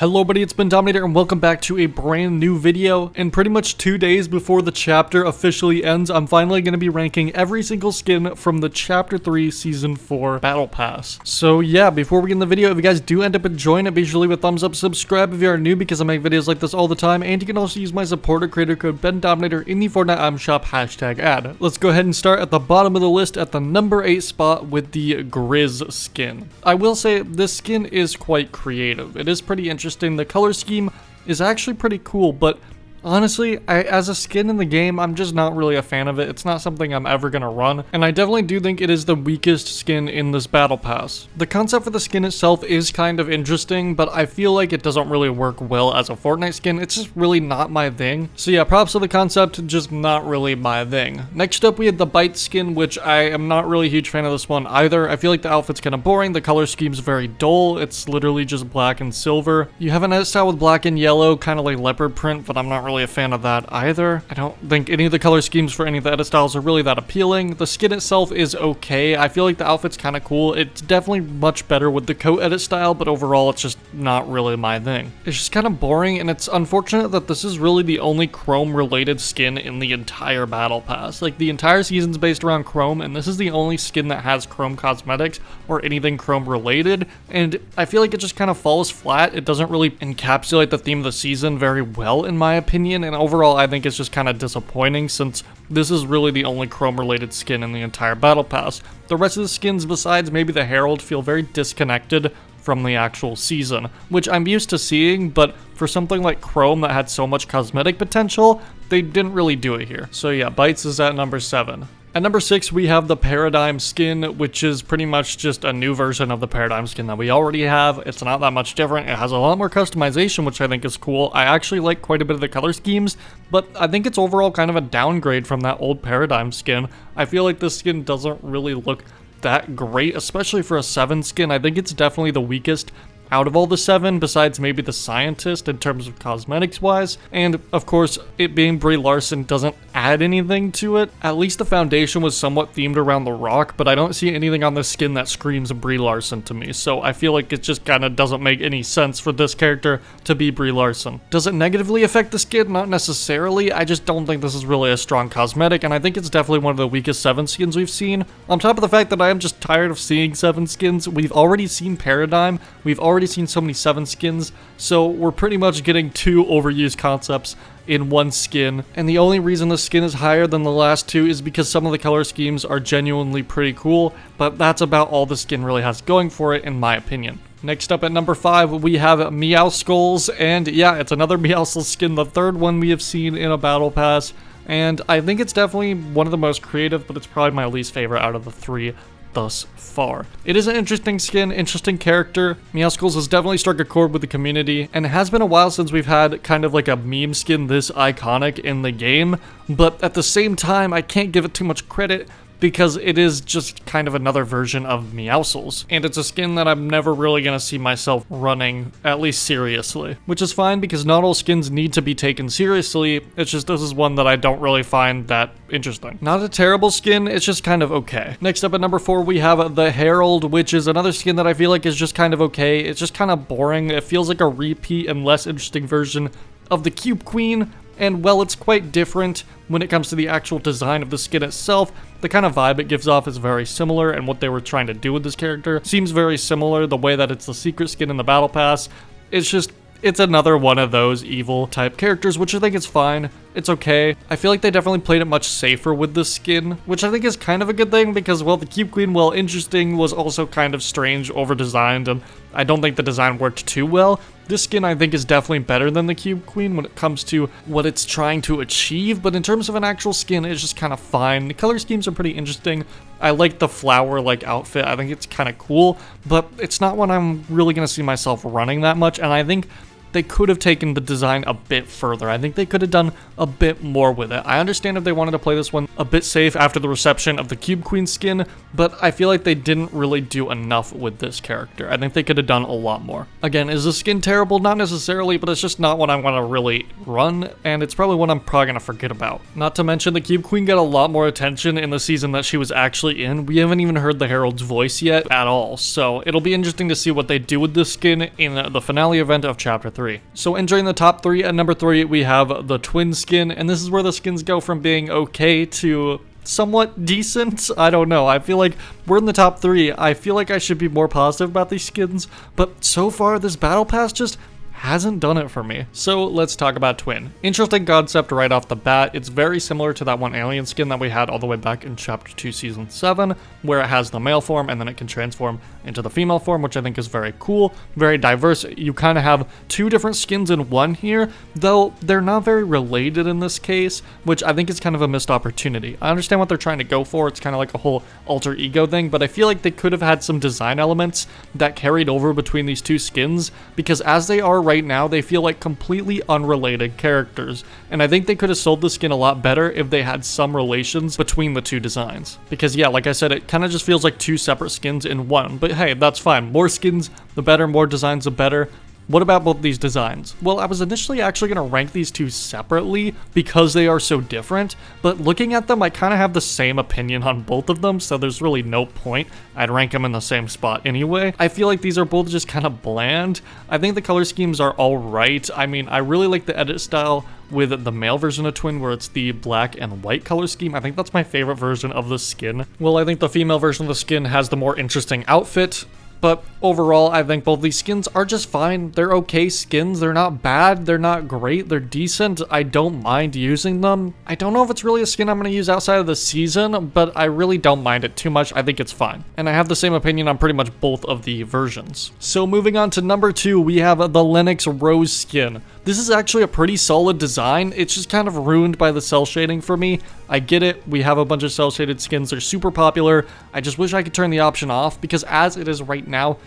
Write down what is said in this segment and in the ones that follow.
Hello buddy, it's Bendominator and welcome back to a brand new video. And pretty much 2 days before the chapter officially ends, I'm finally going to be ranking every single skin from the Chapter 3 Season 4 Battle Pass. So yeah, before we get in the video, if you guys do end up enjoying it, be sure to leave a thumbs up, subscribe if you are new because I make videos like this all the time, and you can also use my supporter creator code Bendominator in the Fortnite item shop #ad. Let's go ahead and start at the bottom of the list at the number 8 spot with the Grizz skin. I will say this skin is quite creative. It is pretty interesting. The color scheme is actually pretty cool, but honestly, as a skin in the game, I'm just not really a fan of it. It's not something I'm ever gonna run, and I definitely do think it is the weakest skin in this battle pass. The concept for the skin itself is kind of interesting, but I feel like it doesn't really work well as a Fortnite skin. It's just really not my thing. So yeah, props to the concept, just not really my thing. Next up, we had the Bytes skin, which I am not really a huge fan of this one either. I feel like the outfit's kind of boring. The color scheme's very dull. It's literally just black and silver. You have an edit style with black and yellow, kind of like leopard print, but I'm not really a fan of that either. I don't think any of the color schemes for any of the edit styles are really that appealing. The skin itself is okay. I feel like the outfit's kind of cool. It's definitely much better with the coat edit style, but overall it's just not really my thing. It's just kind of boring, and it's unfortunate that this is really the only Chrome related skin in the entire battle pass. Like, the entire season's based around Chrome, and this is the only skin that has Chrome cosmetics or anything Chrome related, and I feel like it just kind of falls flat. It doesn't really encapsulate the theme of the season very well in my opinion, and overall I think it's just kind of disappointing since this is really the only Chrome related skin in the entire battle pass. The rest of the skins besides maybe the Herald feel very disconnected from the actual season, which I'm used to seeing, but for something like Chrome that had so much cosmetic potential, they didn't really do it here. So yeah, Bytes is at number 7. At number 6, we have the Paradigm skin, which is pretty much just a new version of the Paradigm skin that we already have. It's not that much different. It has a lot more customization, which I think is cool. I actually like quite a bit of the color schemes, but I think it's overall kind of a downgrade from that old Paradigm skin. I feel like this skin doesn't really look that great, especially for a 7 skin. I think it's definitely the weakest out of all the 7, besides maybe the Scientist in terms of cosmetics wise, and of course it being Brie Larson doesn't add anything to it. At least the foundation was somewhat themed around The Rock, but I don't see anything on this skin that screams Brie Larson to me, so I feel like it just kind of doesn't make any sense for this character to be Brie Larson. Does it negatively affect the skin? Not necessarily. I just don't think this is really a strong cosmetic, and I think it's definitely one of the weakest 7 skins we've seen. On top of the fact that I am just tired of seeing 7 skins, we've already seen Paradigm, we've already seen so many 7 skins, so we're pretty much getting 2 overused concepts in one skin, and the only reason the skin is higher than the last 2 is because some of the color schemes are genuinely pretty cool, but that's about all the skin really has going for it in my opinion. Next up at number 5, we have Meow Skulls, and yeah, it's another Meow Skull skin, the 3rd one we have seen in a battle pass, and I think it's definitely one of the most creative, but it's probably my least favorite out of the 3 thus far. It is an interesting skin, interesting character. Meow Skulls has definitely struck a chord with the community, and it has been a while since we've had kind of like a meme skin this iconic in the game, but at the same time, I can't give it too much credit because it is just kind of another version of Meowscles, and it's a skin that I'm never really gonna see myself running, at least seriously, which is fine because not all skins need to be taken seriously. It's just this is one that I don't really find that interesting. Not a terrible skin, it's just kind of okay. Next up at number 4, we have the Herald, which is another skin that I feel like is just kind of okay. It's just kind of boring. It feels like a repeat and less interesting version of the Cube Queen, and while it's quite different when it comes to the actual design of the skin itself, the kind of vibe it gives off is very similar, and what they were trying to do with this character seems very similar. The way that it's the secret skin in the battle pass, it's another one of those evil type characters, which I think is fine. It's okay. I feel like they definitely played it much safer with this skin, which I think is kind of a good thing because, well, the Cube Queen, while interesting, was also kind of strange, over-designed, and I don't think the design worked too well. This skin, I think, is definitely better than the Cube Queen when it comes to what it's trying to achieve, but in terms of an actual skin, it's just kind of fine. The color schemes are pretty interesting. I like the flower-like outfit. I think it's kind of cool, but it's not one I'm really going to see myself running that much, and I think they could have taken the design a bit further. I think they could have done a bit more with it. I understand if they wanted to play this one a bit safe after the reception of the Cube Queen skin, but I feel like they didn't really do enough with this character. I think they could have done a lot more. Again, is the skin terrible? Not necessarily, but it's just not one I want to really run, and it's probably one I'm probably going to forget about. Not to mention, the Cube Queen got a lot more attention in the season that she was actually in. We haven't even heard the Herald's voice yet at all, so it'll be interesting to see what they do with this skin in the finale event of Chapter 3. So entering the top 3, at number 3, we have the Twyn skin, and this is where the skins go from being okay to somewhat decent. I don't know. I feel like we're in the top 3. I feel like I should be more positive about these skins, but so far this battle pass just hasn't done it for me. So let's talk about Twyn. Interesting concept right off the bat. It's very similar to that one alien skin that we had all the way back in Chapter 2 Season 7, where it has the male form and then it can transform into the female form, which I think is very cool, very diverse. You kind of have 2 different skins in one here, though they're not very related in this case, which I think is kind of a missed opportunity. I understand what they're trying to go for. It's kind of like a whole alter ego thing, but I feel like they could have had some design elements that carried over between these 2 skins, because as they are right now, they feel like completely unrelated characters, and I think they could have sold the skin a lot better if they had some relations between the 2 designs. Because yeah, like I said, it kind of just feels like 2 separate skins in one, but hey, that's fine. More skins, the better, more designs, the better. What about both these designs? Well, I was initially actually going to rank these 2 separately because they are so different, but looking at them, I kind of have the same opinion on both of them, so there's really no point. I'd rank them in the same spot anyway. I feel like these are both just kind of bland. I think the color schemes are alright. I mean, I really like the edit style with the male version of Twyn, where it's the black and white color scheme. I think that's my favorite version of the skin. Well, I think the female version of the skin has the more interesting outfit. But overall, I think both these skins are just fine. They're okay skins. They're not bad. They're not great. They're decent. I don't mind using them. I don't know if it's really a skin I'm going to use outside of the season, but I really don't mind it too much. I think it's fine. And I have the same opinion on pretty much both of the versions. So moving on to number 2, we have the Lennox Rose skin. This is actually a pretty solid design. It's just kind of ruined by the cell shading for me. I get it. We have a bunch of cell shaded skins. They're super popular. I just wish I could turn the option off, because as it is right now,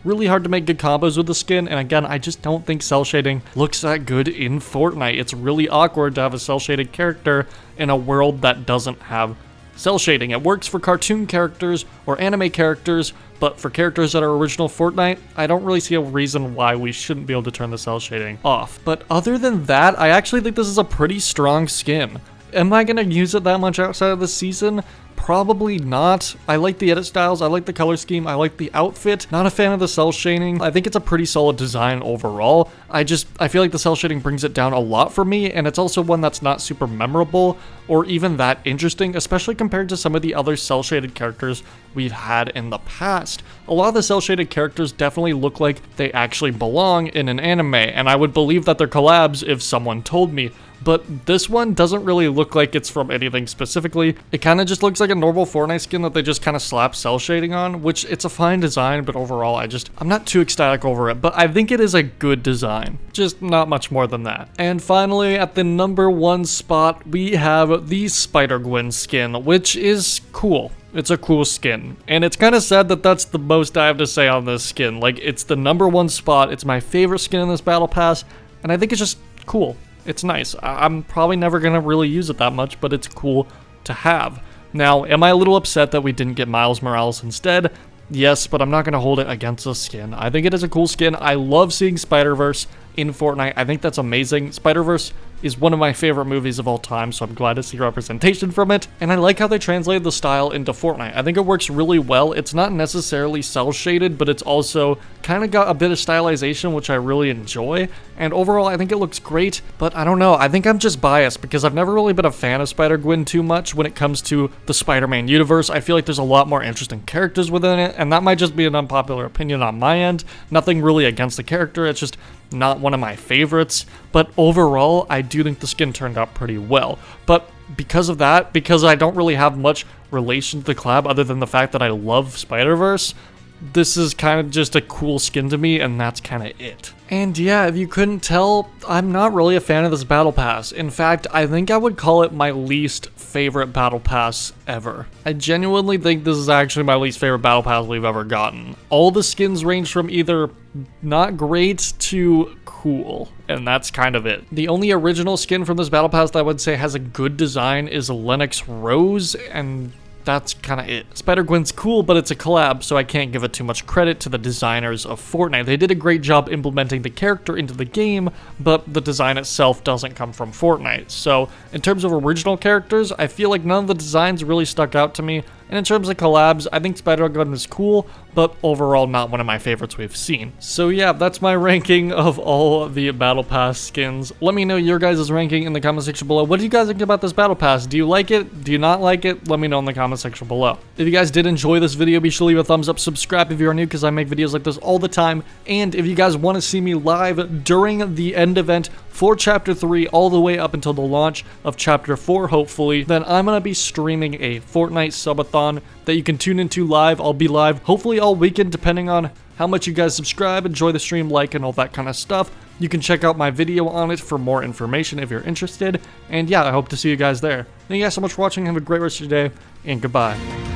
really hard to make good combos with the skin, and again, I just don't think cell shading looks that good in Fortnite. It's really awkward to have a cell shaded character in a world that doesn't have cell shading. It works for cartoon characters or anime characters, but for characters that are original Fortnite, I don't really see a reason why we shouldn't be able to turn the cell shading off. But other than that, I actually think this is a pretty strong skin. Am I going to use it that much outside of the season? Probably not. I like the edit styles, I like the color scheme, I like the outfit. Not a fan of the cell shading. I think it's a pretty solid design overall. I feel like the cell shading brings it down a lot for me, and it's also one that's not super memorable or even that interesting, especially compared to some of the other cell shaded characters we've had in the past. A lot of the cell shaded characters definitely look like they actually belong in an anime, and I would believe that they're collabs if someone told me. But this one doesn't really look like it's from anything specifically. It kind of just looks like a normal Fortnite skin that they just kind of slap cell shading on, which it's a fine design, but overall I'm not too ecstatic over it, but I think it is a good design. Just not much more than that. And finally, at the number 1 spot, we have the Spider-Gwen skin, which is cool. It's a cool skin, and it's kind of sad that that's the most I have to say on this skin. Like, it's the number 1 spot. It's my favorite skin in this battle pass, and I think it's just cool. It's nice. I'm probably never going to really use it that much, but it's cool to have. Now, am I a little upset that we didn't get Miles Morales instead? Yes, but I'm not going to hold it against the skin. I think it is a cool skin. I love seeing Spider-Verse in Fortnite. I think that's amazing. Spider-Verse is one of my favorite movies of all time, so I'm glad to see representation from it. And I like how they translated the style into Fortnite. I think it works really well. It's not necessarily cell shaded, but it's also kind of got a bit of stylization, which I really enjoy. And overall, I think it looks great, but I don't know. I think I'm just biased because I've never really been a fan of Spider-Gwen too much when it comes to the Spider-Man universe. I feel like there's a lot more interesting characters within it, and that might just be an unpopular opinion on my end. Nothing really against the character. It's just not one of my favorites, but overall, I do think the skin turned out pretty well. But because of that, because I don't really have much relation to the collab other than the fact that I love Spider-Verse, this is kind of just a cool skin to me, and that's kind of it. And yeah, if you couldn't tell, I'm not really a fan of this battle pass. In fact, I think I would call it my least favorite battle pass ever. I genuinely think this is actually my least favorite battle pass we've ever gotten. All the skins range from either not great to cool, and that's kind of it. The only original skin from this battle pass that I would say has a good design is Lennox Rose, and that's kind of it. Spider-Gwen's cool, but it's a collab, so I can't give it too much credit to the designers of Fortnite. They did a great job implementing the character into the game, but the design itself doesn't come from Fortnite. So in terms of original characters, I feel like none of the designs really stuck out to me. And in terms of collabs, I think Spider-Gwen is cool, but overall not one of my favorites we've seen. So yeah, that's my ranking of all the Battle Pass skins. Let me know your guys' ranking in the comment section below. What do you guys think about this Battle Pass? Do you like it? Do you not like it? Let me know in the comment section below. If you guys did enjoy this video, be sure to leave a thumbs up, subscribe if you are new, because I make videos like this all the time. And if you guys want to see me live during the end event for Chapter 3 all the way up until the launch of Chapter 4, hopefully, then I'm going to be streaming a Fortnite subathon that you can tune into live. I'll be live hopefully all weekend, depending on how much you guys subscribe, enjoy the stream, like, and all that kind of stuff. You can check out my video on it for more information if you're interested. And yeah, I hope to see you guys there. Thank you guys so much for watching. Have a great rest of your day, and goodbye.